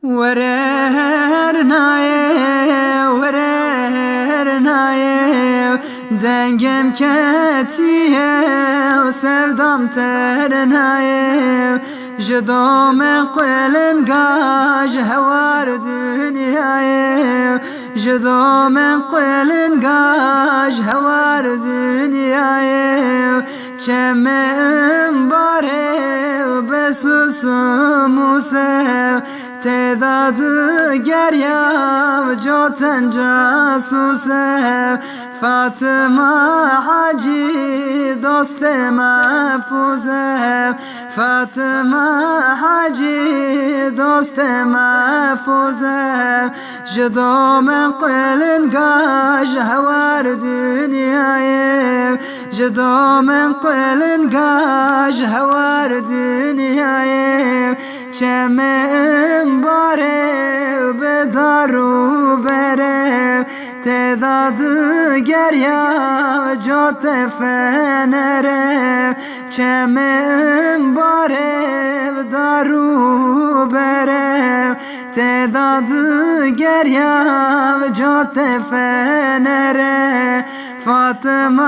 ورهرنایه دنگم کتیه و سودام ترنایه جدام قلنگاج هوار دنیایه جدام قلنگاج هوار دنیایه چمم باره و بسوسم و سو تعداد گریا و جاتن جاسوسه فاطمه حاجی دوست محفوظه فاطمه حاجی دوست محفوظه جدام قلنگاج هوار دنیایه جدام قلنگاج هوار دنیایه چمم باره و بدارو بره تعداد گریا و جات فنره چمم باره و دارو بره تعداد گریا و جات فنره فاطمه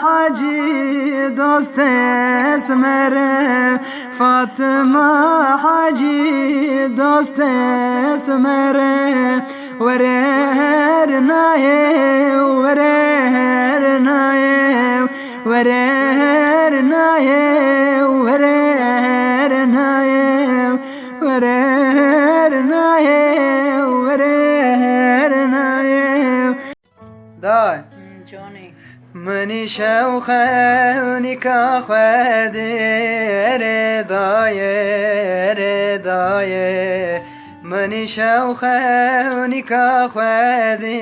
حاجی دوست اسمره فاطمه حاجی دوست اسمره ورهرنایه ورهرنایه ورهرنایه ورهرنایه ورهرنایه ورهرنایه دای جانی منی شوخه کا خدی ردایه منی شوخه کا خدی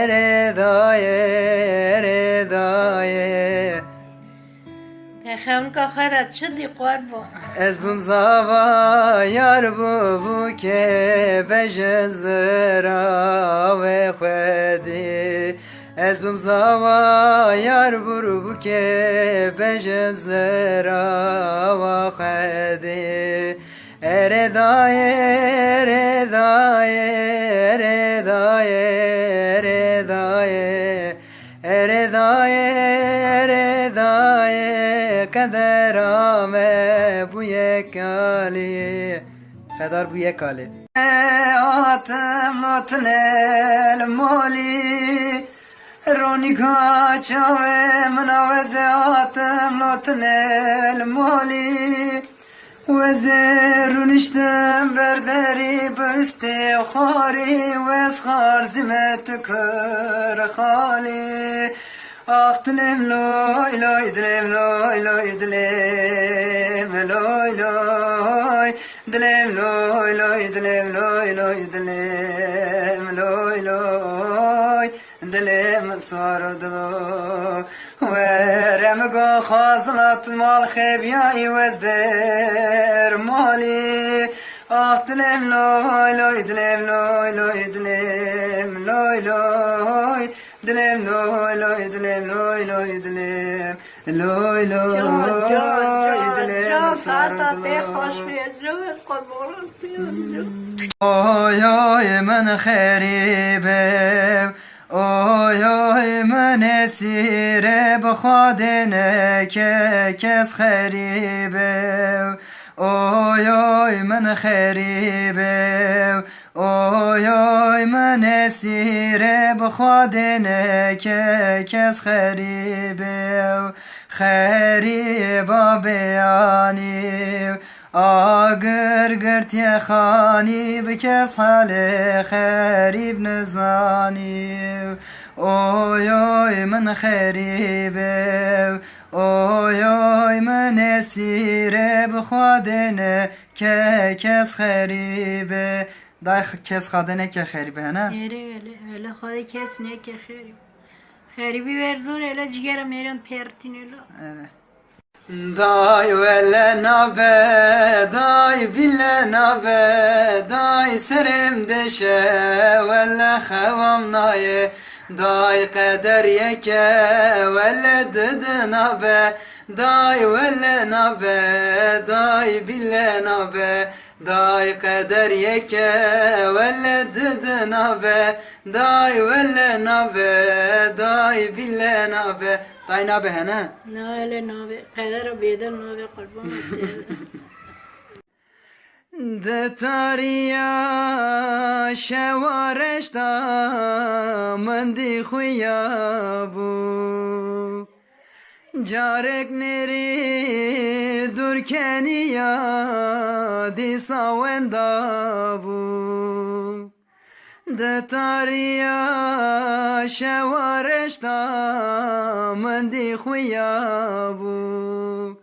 ردایه تخون که خودت شدی قربان از بم زاوا یار بو که بجزرا و خدی از بم زاوا یار بو که بجزرا و خدی ردایه ردایه ردایه ردایه ردایه ردایه قدرامه بوی کالی قدر بوی کالی آتم نتنل مولی رونیکا چاوه مناوز آتم نتنل مولی وزرونشتم برداری بستی خاری وز خارزمت کر خالی آخ دلم لوی لوی دلم لوی لوی دلم لوی لوی دلم لوی لوی دلم لوی لوی دلم لوی لوی دلم سوار دلو ورمگو خازلات مال خبیایی وز بر مالی آخ دلم لوی لوی دلم لوی لوی دلم لوی لوی دلم لوی لوی دلم لوی لوی دلم لوی لوی دلم اوی اوی من خریبم اوی اوی من اسیره بخوادنه که کس خریبه اوی اوی من خریبه اوی اوی من اسیره بخوادنه که کس خریبه خریبا بیانی آگر گرتی خانی بکس حال خریب نزانی اوی اوی من خریبه اوی اوی من اسیره بخوادنه که کس خریبه دای کس خادنه که خریبه نه öyle خود کس نه که خریبی ورزور öyle جگر میرن پرتین öyle دای ولا نابه دای بیل نابه دای سرم دشه ولا خوام نایه دای قدر یکه ولا دد نابه دای ولا نبه دای بله نبه دای قدر یکه ولا دد نبه دای ولا نبه دای بله نبه دای نبه نه نه öyle nabe. Kader bedel nabe kurban. ده تاریا شوارش دا من دی خویا بو جارک نری دور کنیا دی ساوندا بو ده تاریا شوارش دا من دی خویا بو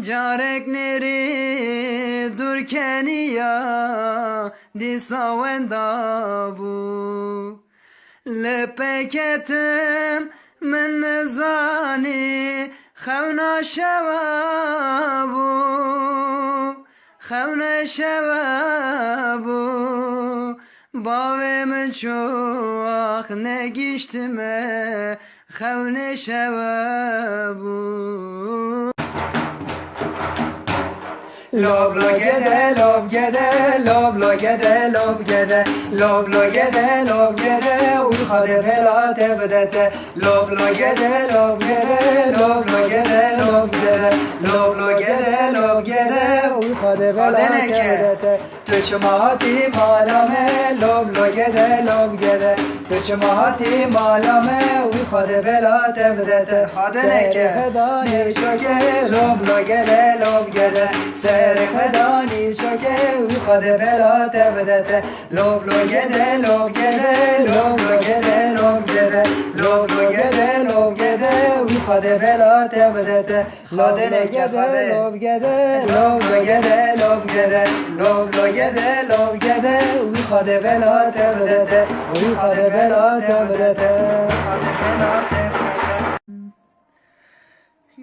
جارک نری دور کنیا دی ساوندا بو لپکتم من نزانی خونا شوابو خونا شوابو باوی من چوخ نگیشتمه خونا شوابو لوب لوگده لوب گده لوب لوگده لوب گده لوب لوگده لوب گده او خود بلات بدته لوب لوگده لوب گده لوب لوگده لوب گده لوب لوگده لوب گده او خود بلات بدته تو چماتی مالامه لوب لوگده لوب گده تو چماتی مالامه او خود بلات بدته خود نکه نیشوگه لوب لوگده لوب گده خدانی چوکه وی خود بلات بدته لوب لوگده لوب گده لوب لوگده لوب گده لوب لوگده لوب گده وی خود بلات بدته خود نکه خود لوب گده لوب لوگده لوب گده لوب لوگده لوب گده وی خود بلات بدته وی خود بلات بدته خود بلات بدته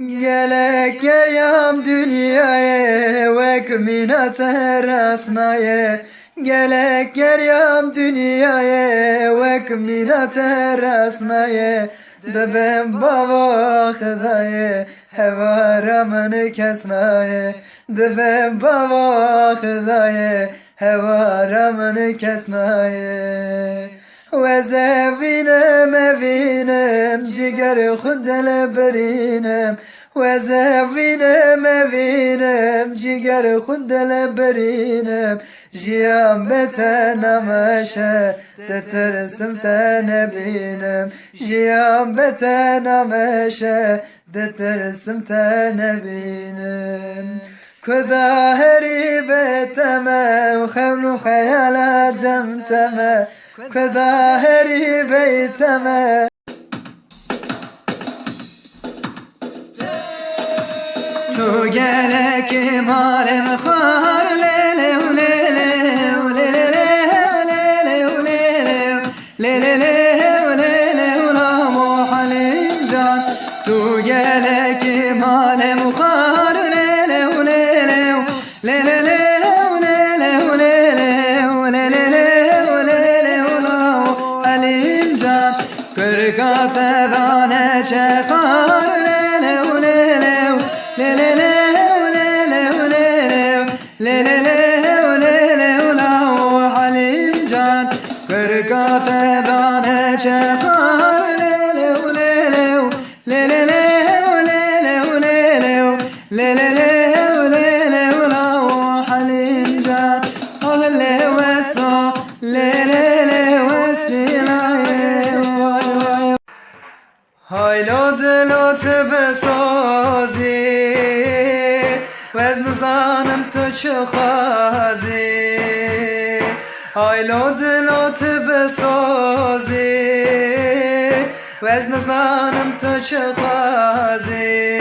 Gelek yayam dünyaya ve kminata rasnaya Gelek yayam dünyaya ve kminata rasnaya Debem baba khadaya heva raman kesnaya Debem baba khadaya heva raman kesnaya وزوینم وینم جگر خود لبرینم وزوینم وینم جگر خود لبرینم جیام بتنامشه تترسم تنبینم جیام بتنامشه تترسم تنبینم کدا هری بتمه و خمل خیال جمتمه كظاهري بيتما تو قالك مال مخار ليلي وليلي وليلي وليلي وليلي وليلي وليلي ولامو حليم جان تو قالك مال مخار ليلي وليلي وليلي فبانه شخار ليلو ليلو ليلو ليلو ليلو ليلو لو حليم جان فرقا فبانه شخار ليلو ليلو ليلو ليلو ليلو لو حليم جان أغلى وسو ليلو های لوت بسازی وزن زانم تو چه خوازی های لوت بسازی وزن زانم تو چه خوازی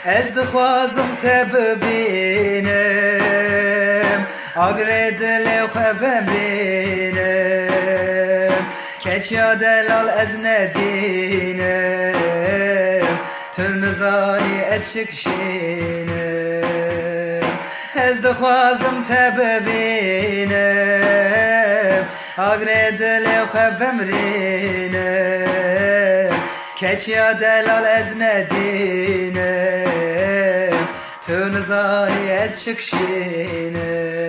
از دخوازم تببینم آگر دل خواه ببینم کچ یا دلال از ندینم تل نزانی از شکشینم از دخوازم تببینم آگر دل خواه بمرینم keçya delal ez nedine tün zani ez çıkşine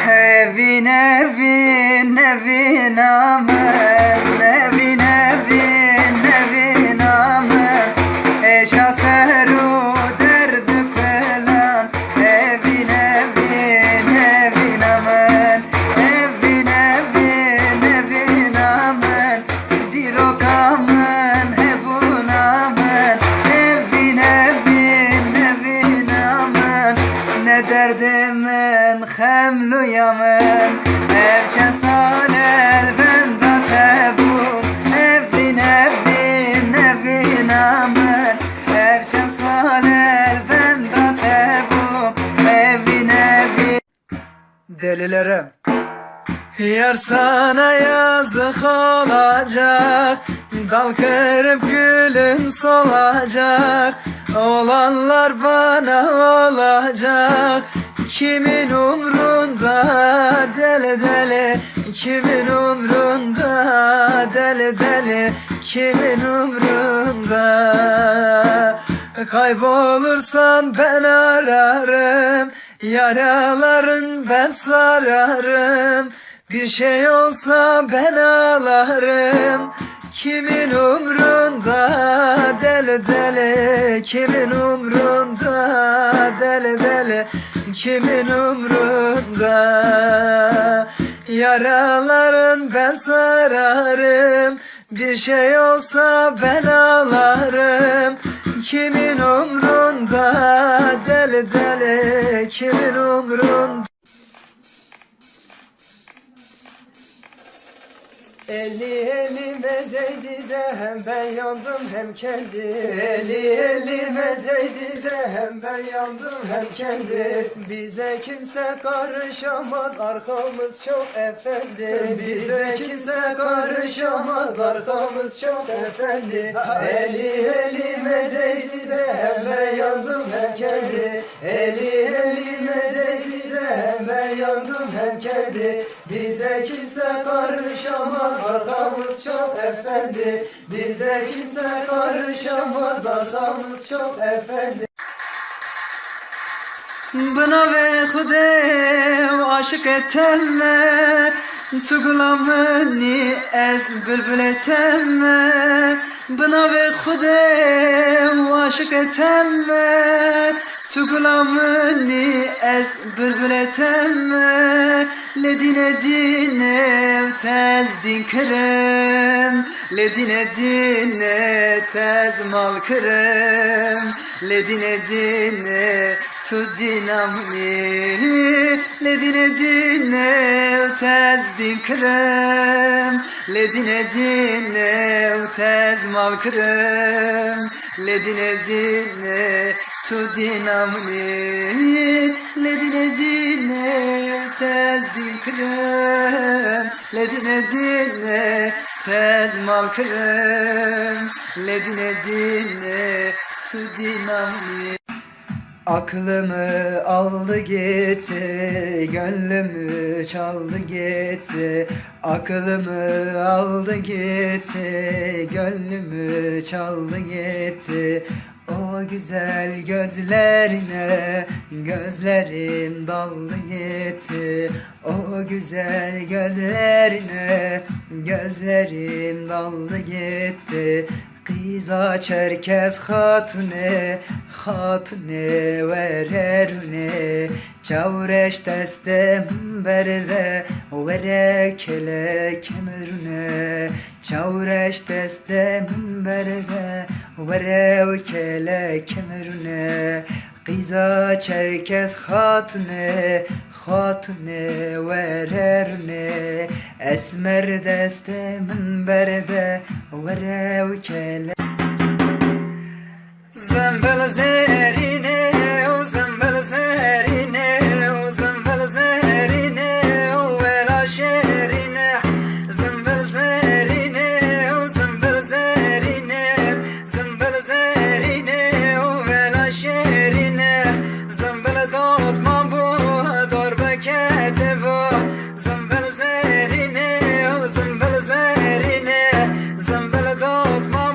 evin evin evin amen evin evin evin amen eşa seru derdi kılan evin evin evin amen evin evin evin amen dirok amen hebun amen evin evin evin amen ne derdimen xemlu yamen evçe salel ben da tebun evin evin evin amen evçe salel ben da tebun evin evin delilere yar sana yazık olacak dal kırıp gülün solacak olanlar bana olacak kimin umrunda deli deli kimin umrunda deli deli kimin umrunda kaybolursan ben ararım yaraların ben sararım bir şey olsa ben ağlarım kimin umrunda deli deli kimin umrunda deli deli kimin umrunda yaraların ben sararım bir şey olsa ben ağlarım kimin umrunda deli deli kimin umrunda elime değdi de hem ben yandım hem kendi elime değdi de hem ben yandım hem kendi bize kimse karışamaz arkamız çok efendi bize kimse karışamaz arkamız çok efendi elime değdi de hem ben yandım hem kendi elime değdi de hem ben yandım hem kendi bize kimse karışamaz arkamız çok efendi bize kimse karışamaz arkamız çok efendi bana ve xudev aşık etemme tugulamını ez bülbül etemme bana ve xudev aşık etemme tugulamını ez bülbül etemme ledine dine tez din kırım ledine dine tez mal kırım ledine dine tu dinamni ledine dine tez din kırım ledine dine tez mal kırım ledine dine tu dinamni ledine dine tez din kırım ledine dine tez mal kırım ledine dine tu dinamni aklımı aldı gitti, gönlümü çaldı gitti. Aklımı aldı gitti, gönlümü çaldı gitti. O güzel gözlerine gözlerim daldı gitti. O güzel gözlerine gözlerim daldı gitti. Kıza Çerkez hatune, hatune vererune. Çavreş destem berde, vere kele kemerune. Çavreş destem berde, vere kele kemerune. Kıza Çerkez hatune, hatune vererune. Esmer destem berde, vere kele. Zembel zerine, zembel zerine, zembel zerine, vela şerine. Zembel zerine, zembel zerine, zembel zerine, vela şerine. Zembel dotma bu, dorbe kete bu. Zembel zerine, zembel zerine, zembel dotma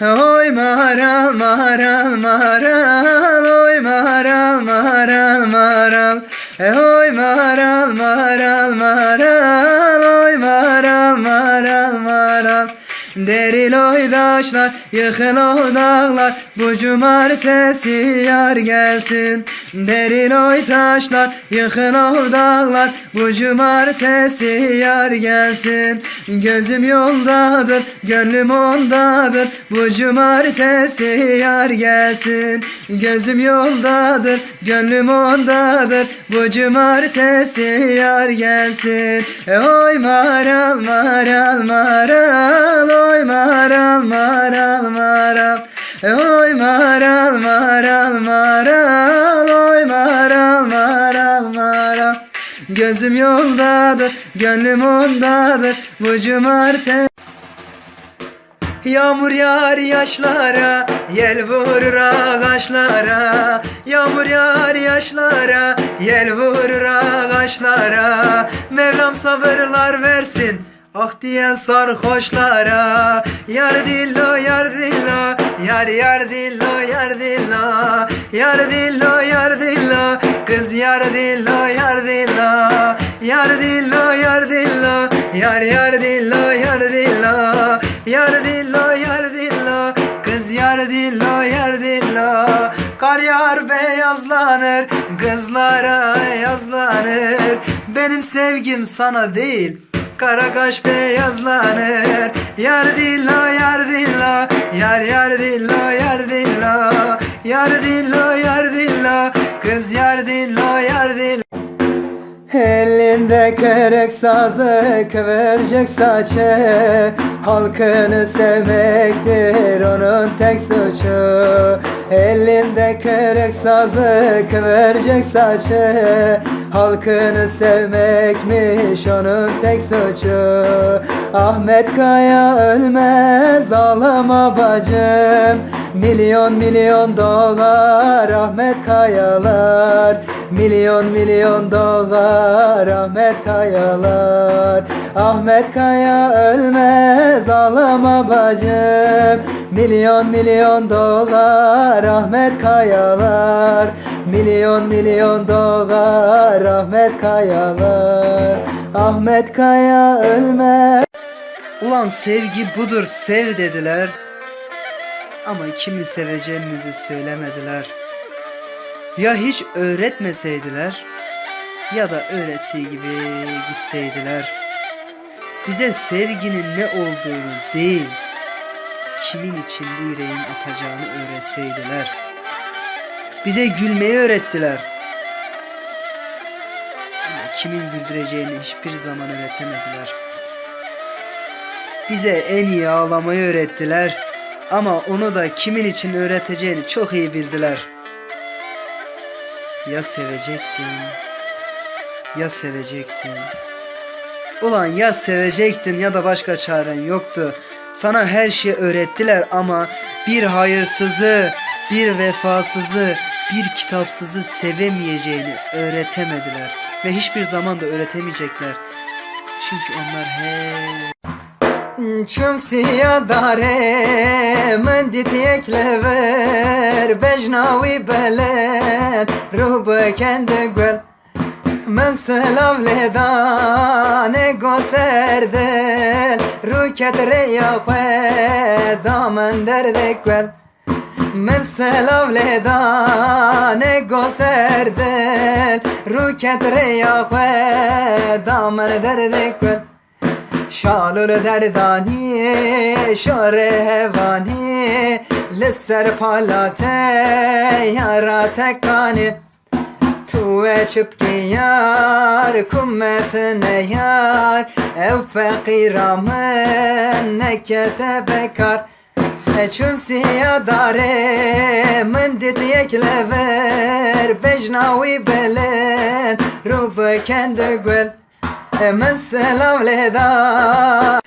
Oy maral maral maral, oy maral maral maral, oy maral maral maral, oy maral maral maral. Deril oydaşlar, yıkıl o dağlar, bu cumartesi yar gelsin. Deril oy taşlar, yıkıl o dağlar, bu cumartesi yar gelsin. Gözüm yoldadır, gönlüm ondadır, bu cumartesi yar gelsin. Gözüm yoldadır, gönlüm ondadır, bu cumartesi yar gelsin. Oy maral maral maral, oy maral maral maral, oy maral maral maral, oy maral maral maral. Gözüm yoldadır, gönlüm ondadır, bu cumartesi. Yağmur yağar yaşlara, yel vurur ağaçlara. Yağmur yağar yaşlara, yel vurur ağaçlara. Mevlam sabırlar versin ah diyen sarhoşlara. Yar dillo yar dillo, yar yar dillo yar dillo, yar dillo yar dillo, kız yar dillo yar dillo, yar dillo yar dillo, yar yar dillo yar dillo, yar dillo yar dillo, kız yar dillo yar dillo. Kar yağar beyazlanır, kızlara yazlanır. Benim sevgim sana değil, kara kaş beyazlanır. Yar dillo yar dillo, yar yar dillo yar dillo, yar dillo yar dillo, kız yar dillo yar dillo. Elinde kırık sazı kıvırcık saçı, halkını sevmektir onun tek suçu. Elinde kırık sazı kıvırcık saçı, halkını sevmekmiş onun tek suçu. Ahmet Kaya ölmez ağlama bacım, milyon milyon dolar Ahmet Kayalar, milyon milyon dolar Ahmet Kayalar. Ahmet Kaya ölmez ağlama bacım, milyon milyon dolar Ahmet Kayalar, milyon milyon dolar Ahmet Kayalar. Ahmet Kaya ölmez. Ulan sevgi budur sev dediler, ama kimi seveceğimizi söylemediler. Ya hiç öğretmeseydiler, ya da öğrettiği gibi gitseydiler. Bize sevginin ne olduğunu değil, kimin için bu yüreğin atacağını öğretseydiler. Bize gülmeyi öğrettiler, ama kimin güldüreceğini hiçbir zaman öğretemediler. Bize en iyi ağlamayı öğrettiler, ama onu da kimin için öğreteceğini çok iyi bildiler. Ya sevecektin, ya sevecektin. Ulan ya sevecektin ya da başka çaren yoktu. Sana her şeyi öğrettiler ama bir hayırsızı, bir vefasızı, bir kitapsızı sevemeyeceğini öğretemediler. Ve hiçbir zaman da öğretemeyecekler. Çünkü onlar hep... Çumsiya dare من دیتیک لور بجناوی بلد رو بکند گل من سلاو لدان گو سردل رو کتره یا خواه دامن درد گل من سلاو لدان گو سردل رو کتره یا خواه دامن درد گل شالول دردانی شور هوانی لسر پالاته یارا تکانی تو چپکی یار کمت نیار او فقیرامن نکت بکار چون سیا داره من دیت یک لور بجناوی بلند رو بکند گل من selam leda.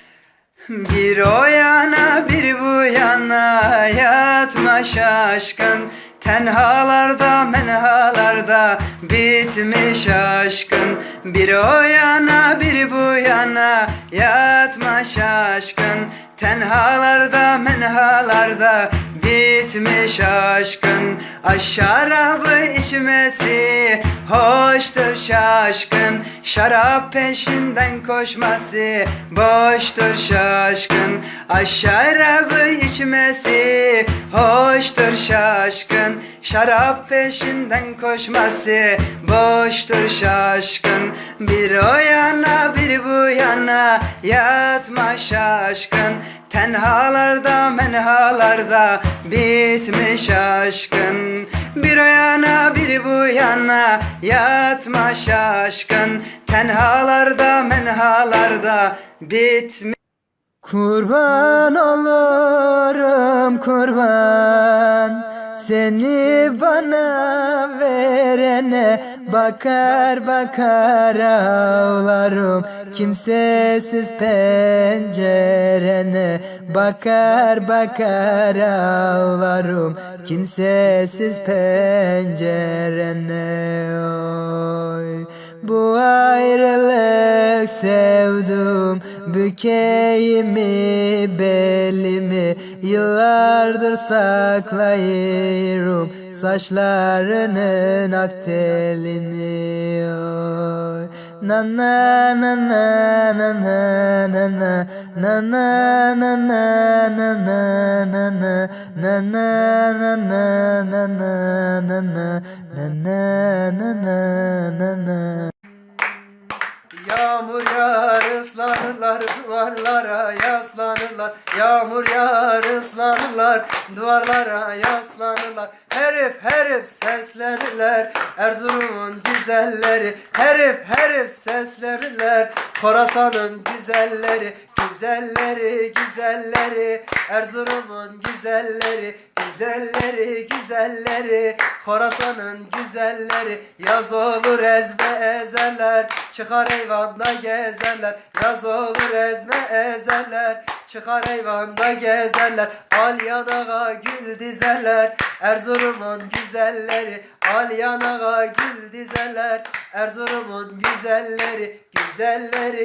Bir o yana bir bu yana yatma şaşkın, Tenhalarda menhalarda bitmiş aşkın. Bir o yana bir bu yana yatma şaşkın. Tenhalarda menhalarda bitmiş aşkın. Şarabı içmesi hoştur şaşkın. Şarap peşinden koşması boştur şaşkın. Şarabı içmesi hoştur şaşkın. Şarap peşinden koşması boştur şaşkın. Bir o yana bir bu yana yatma şaşkın. Tenhalarda menhalarda bitmiş aşkın. Bir o yana bir bu yana yatma şaşkın. Tenhalarda menhalarda bitmiş. Kurban olurum kurban, seni bana verene. Bakar bakar ağlarım kimsesiz pencerene. Bakar bakar ağlarım kimsesiz pencerene. Oy. Bu ayrılık sevdum, bükeyimi belimi yıllardır saklayırım saçlarının ak telini. Oy. Na na na na na na na na na na na na na na na na na na na na. Yağmur yağar ıslanırlar, duvarlara yaslanırlar. Yağmur yağar ıslanırlar, duvarlara yaslanırlar. Herif herif seslenirler, Erzurum'un güzelleri. Herif herif seslenirler, Khorasan'ın güzelleri. Güzelleri güzelleri, Erzurum'un güzelleri. Güzelleri güzelleri, Khorasan'ın güzelleri. Yaz olur ezme ezerler, çıkar eyvanda gezerler. Yaz olur ezme ezerler, çıkar eyvanda gezerler. Al yanağa gül dizerler, Erzurum'un güzelleri. Al yanağa gül dizerler, Erzurum'un güzelleri. Güzelleri